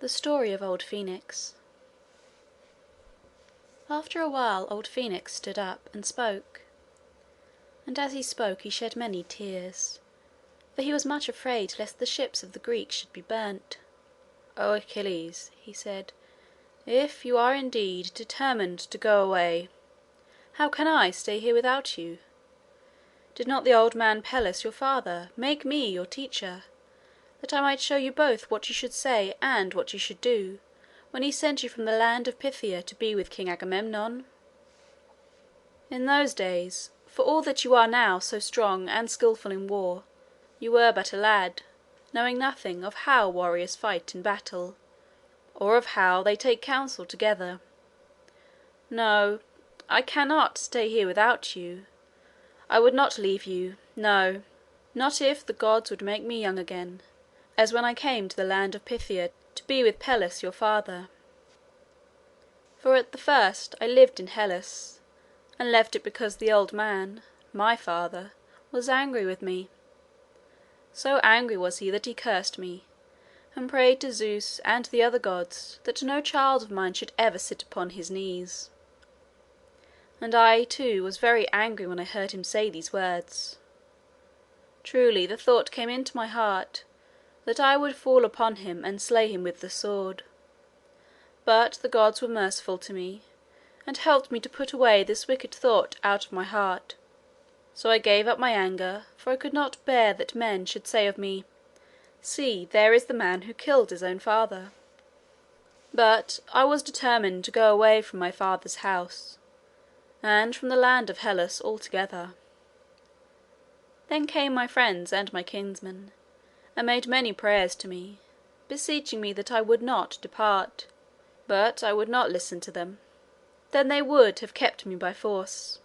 The Story of Old Phœnix. After a while old Phoenix stood up and spoke, and as he spoke he shed many tears, for he was much afraid lest the ships of the Greeks should be burnt. "O Achilles," he said, "if you are indeed determined to go away, how can I stay here without you? Did not the old man Peleus your father make me your teacher, that I might show you both what you should say and what you should do, when he sent you from the land of Phthia to be with King Agamemnon? In those days, for all that you are now so strong and skilful in war, you were but a lad, knowing nothing of how warriors fight in battle, or of how they take counsel together. No, I cannot stay here without you. I would not leave you, no, not if the gods would make me young again, as when I came to the land of Phthia to be with Peleus your father. For at the first I lived in Hellas, and left it because the old man, my father, was angry with me. So angry was he that he cursed me, and prayed to Zeus and the other gods that no child of mine should ever sit upon his knees. And I too was very angry when I heard him say these words. Truly the thought came into my heart that I would fall upon him and slay him with the sword. But the gods were merciful to me, and helped me to put away this wicked thought out of my heart. So I gave up my anger, for I could not bear that men should say of me, 'See, there is the man who killed his own father.' But I was determined to go away from my father's house, and from the land of Hellas altogether. Then came my friends and my kinsmen, and made many prayers to me, beseeching me that I would not depart. But I would not listen to them. Then they would have kept me by force.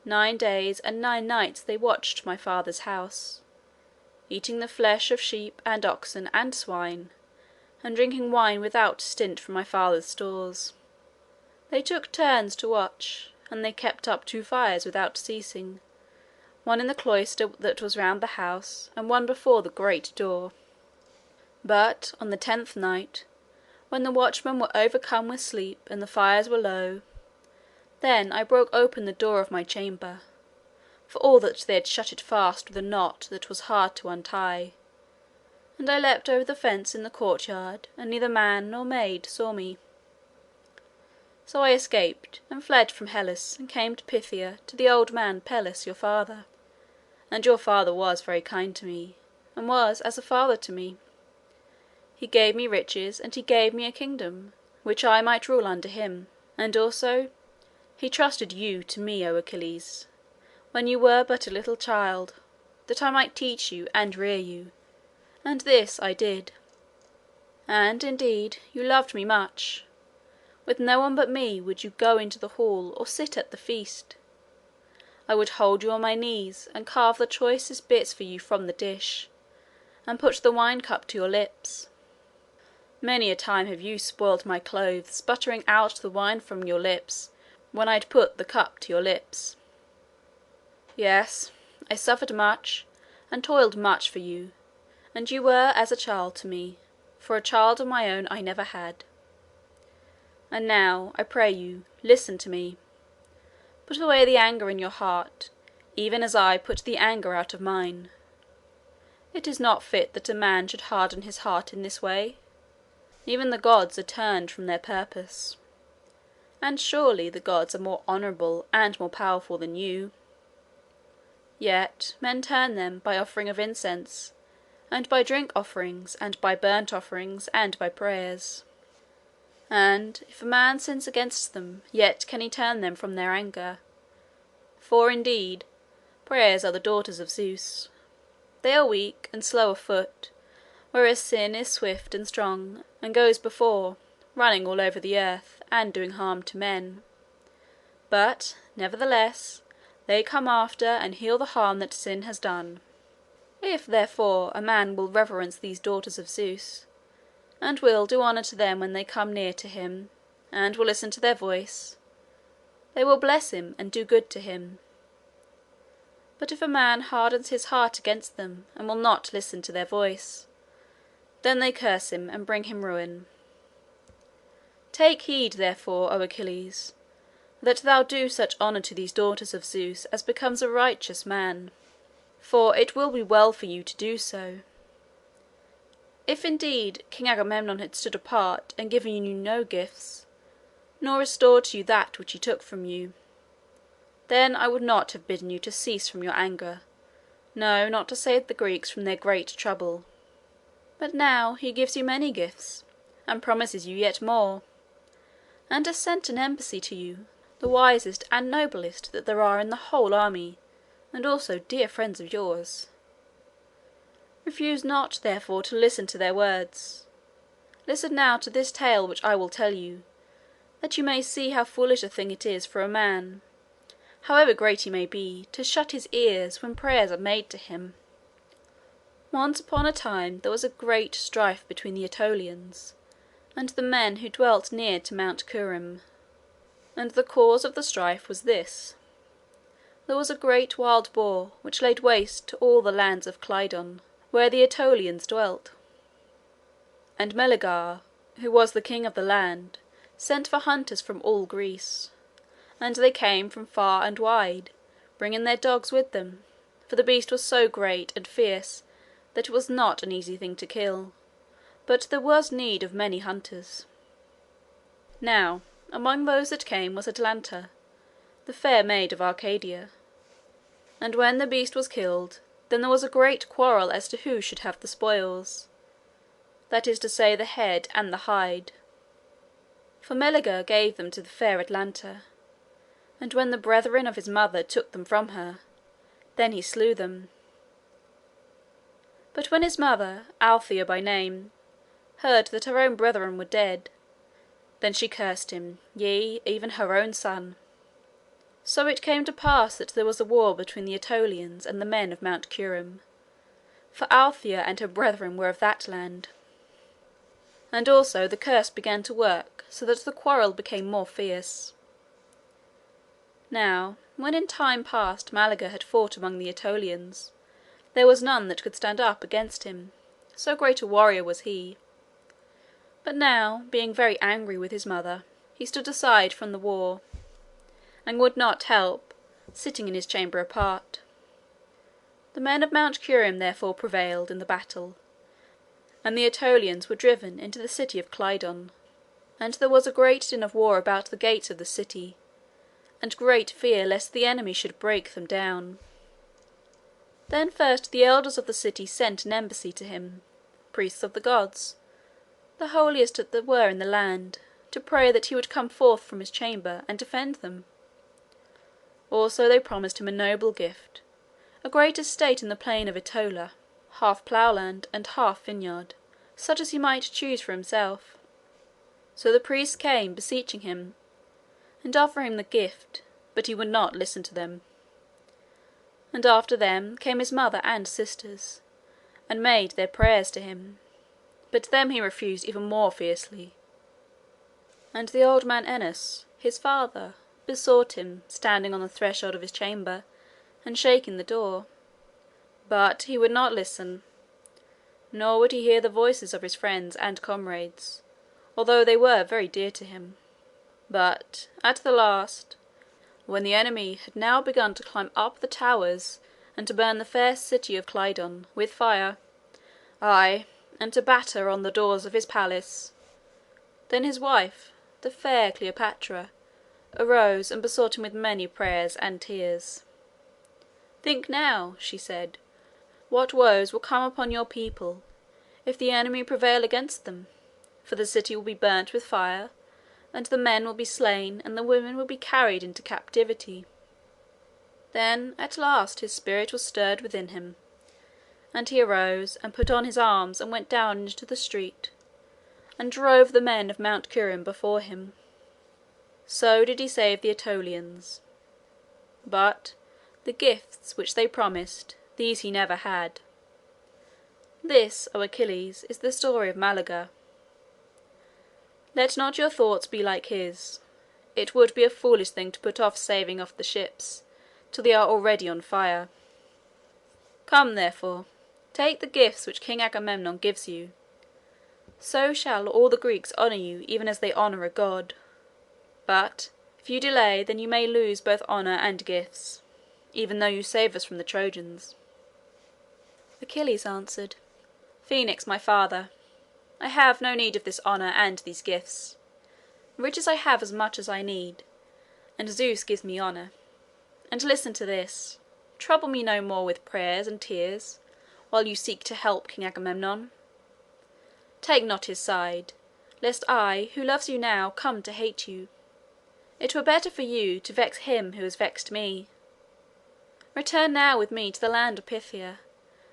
9 days and 9 nights they watched my father's house, eating the flesh of sheep and oxen and swine, and drinking wine without stint from my father's stores. They took turns to watch, and they kept up 2 fires without ceasing, one in the cloister that was round the house, and one before the great door. But on the 10th night, when the watchmen were overcome with sleep, and the fires were low, then I broke open the door of my chamber, for all that they had shut it fast with a knot that was hard to untie, and I leapt over the fence in the courtyard, and neither man nor maid saw me. So I escaped, and fled from Hellas, and came to Phthia to the old man Peleus your father. And your father was very kind to me, and was as a father to me. He gave me riches, and he gave me a kingdom, which I might rule under him. And also he trusted you to me, O Achilles, when you were but a little child, that I might teach you and rear you, and this I did. And indeed you loved me much. With no one but me would you go into the hall or sit at the feast. I would hold you on my knees, and carve the choicest bits for you from the dish, and put the wine cup to your lips. Many a time have you spoiled my clothes, buttering out the wine from your lips, when I'd put the cup to your lips. Yes, I suffered much, and toiled much for you, and you were as a child to me, for a child of my own I never had. And now, I pray you, listen to me. Put away the anger in your heart, even as I put the anger out of mine. It is not fit that a man should harden his heart in this way. Even the gods are turned from their purpose. And surely the gods are more honourable and more powerful than you. Yet men turn them by offering of incense, and by drink offerings, and by burnt offerings, and by prayers. And if a man sins against them, yet can he turn them from their anger. For indeed, prayers are the daughters of Zeus. They are weak and slow of foot, whereas sin is swift and strong, and goes before, running all over the earth, and doing harm to men. But, nevertheless, they come after, and heal the harm that sin has done. If, therefore, a man will reverence these daughters of Zeus, and will do honour to them when they come near to him, and will listen to their voice, they will bless him and do good to him. But if a man hardens his heart against them, and will not listen to their voice, Then they curse him and bring him ruin. Take heed, therefore, O Achilles, that thou do such honour to these daughters of Zeus as becomes a righteous man, for it will be well for you to do so. If indeed King Agamemnon had stood apart and given you no gifts, nor restored to you that which he took from you, then I would not have bidden you to cease from your anger, no, not to save the Greeks from their great trouble. But now he gives you many gifts, and promises you yet more, and has sent an embassy to you, the wisest and noblest that there are in the whole army, and also dear friends of yours. Refuse not therefore to listen to their words. Listen now to this tale which I will tell you, that you may see how foolish a thing it is for a man, however great he may be, to shut his ears when prayers are made to him. Once upon a time there was a great strife between the Aetolians and the men who dwelt near to Mount Curum, and the cause of the strife was this. There was a great wild boar which laid waste to all the lands of Clydon, where the Aetolians dwelt. And Melegar, who was the king of the land, sent for hunters from all Greece, and they came from far and wide, bringing their dogs with them, for the beast was so great and fierce that it was not an easy thing to kill, but there was need of many hunters. Now among those that came was Atalanta, the fair maid of Arcadia. And when the beast was killed, then there was a great quarrel as to who should have the spoils, that is to say, the head and the hide. For Melegar gave them to the fair Atalanta, and when the brethren of his mother took them from her, then he slew them. But when his mother, Althea by name, heard that her own brethren were dead, then she cursed him, yea, even her own son. So it came to pass that there was a war between the Aetolians and the men of Mount Curum, for Althea and her brethren were of that land. And also the curse began to work, so that the quarrel became more fierce. Now when in time past Melegar had fought among the Aetolians, there was none that could stand up against him, so great a warrior was he. But now, being very angry with his mother, he stood aside from the war, and would not help, sitting in his chamber apart. The men of Mount Curum therefore prevailed in the battle, and the Aetolians were driven into the city of Clydon, and there was a great din of war about the gates of the city, and great fear lest the enemy should break them down. Then first the elders of the city sent an embassy to him, priests of the gods, the holiest that were in the land, to pray that he would come forth from his chamber and defend them. Also they promised him a noble gift, a great estate in the plain of Aetola, half ploughland and half vineyard, such as he might choose for himself. So the priests came beseeching him, and offering him the gift, but he would not listen to them. And after them came his mother and sisters, and made their prayers to him, but them he refused even more fiercely. And the old man Enus, his father, besought him, standing on the threshold of his chamber, and shaking the door. But he would not listen, nor would he hear the voices of his friends and comrades, although they were very dear to him. But at the last, when the enemy had now begun to climb up the towers, and to burn the fair city of Clydon with fire, ay, and to batter on the doors of his palace, then his wife, the fair Cleopatra, arose and besought him with many prayers and tears. Think now, she said, what woes will come upon your people if the enemy prevail against them, for the city will be burnt with fire, and the men will be slain, and the women will be carried into captivity. Then at last his spirit was stirred within him, and he arose and put on his arms and went down into the street, and drove the men of Mount Curum before him. So did he save the Aetolians. But the gifts which they promised, these he never had. This, O Achilles, is the story of Melegar. Let not your thoughts be like his. It would be a foolish thing to put off saving off the ships, till they are already on fire. Come, therefore, take the gifts which King Agamemnon gives you, so shall all the Greeks honour you even as they honour a god. But if you delay, then you may lose both honour and gifts, even though you save us from the Trojans." Achilles answered, "Phoenix, my father, I have no need of this honour and these gifts. Riches I have as much as I need, and Zeus gives me honour. And listen to this: trouble me no more with prayers and tears while you seek to help King Agamemnon. Take not his side, lest I, who loves you now, come to hate you. It were better for you to vex him who has vexed me. Return now with me to the land of Phthia,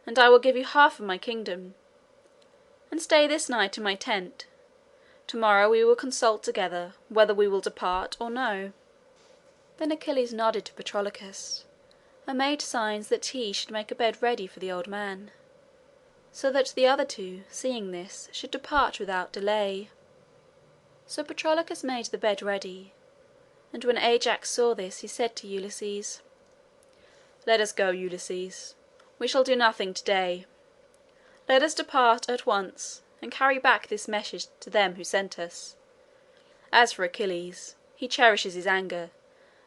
and I will give you half of my kingdom. And stay this night in my tent. Tomorrow we will consult together whether we will depart or no." Then Achilles nodded to Patroclus, and made signs that he should make a bed ready for the old man, so that the other two, seeing this, should depart without delay. So Patroclus made the bed ready, and when Ajax saw this he said to Ulysses, "Let us go, Ulysses. We shall do nothing today. Let us depart at once, and carry back this message to them who sent us. As for Achilles, he cherishes his anger,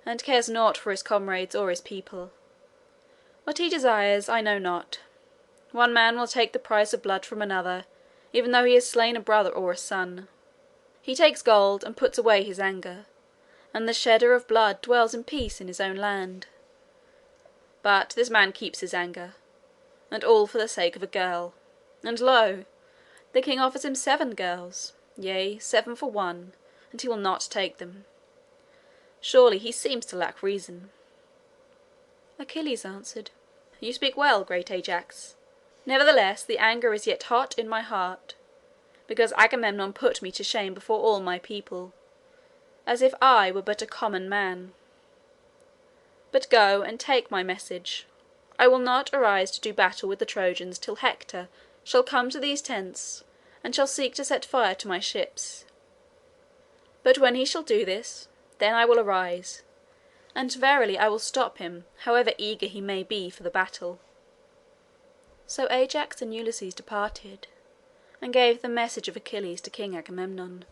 and cares naught for his comrades or his people. What he desires I know not. One man will take the price of blood from another, even though he has slain a brother or a son. He takes gold and puts away his anger, and the shedder of blood dwells in peace in his own land. But this man keeps his anger, and all for the sake of a girl. And lo! the king offers him 7 girls, yea, 7 for one, and he will not take them. Surely he seems to lack reason." Achilles answered, "You speak well, great Ajax. Nevertheless the anger is yet hot in my heart, because Agamemnon put me to shame before all my people, as if I were but a common man. But go and take my message. I will not arise to do battle with the Trojans till Hector shall come to these tents and shall seek to set fire to my ships. But when he shall do this, then I will arise, and verily I will stop him, however eager he may be for the battle." So Ajax and Ulysses departed, and gave the message of Achilles to King Agamemnon.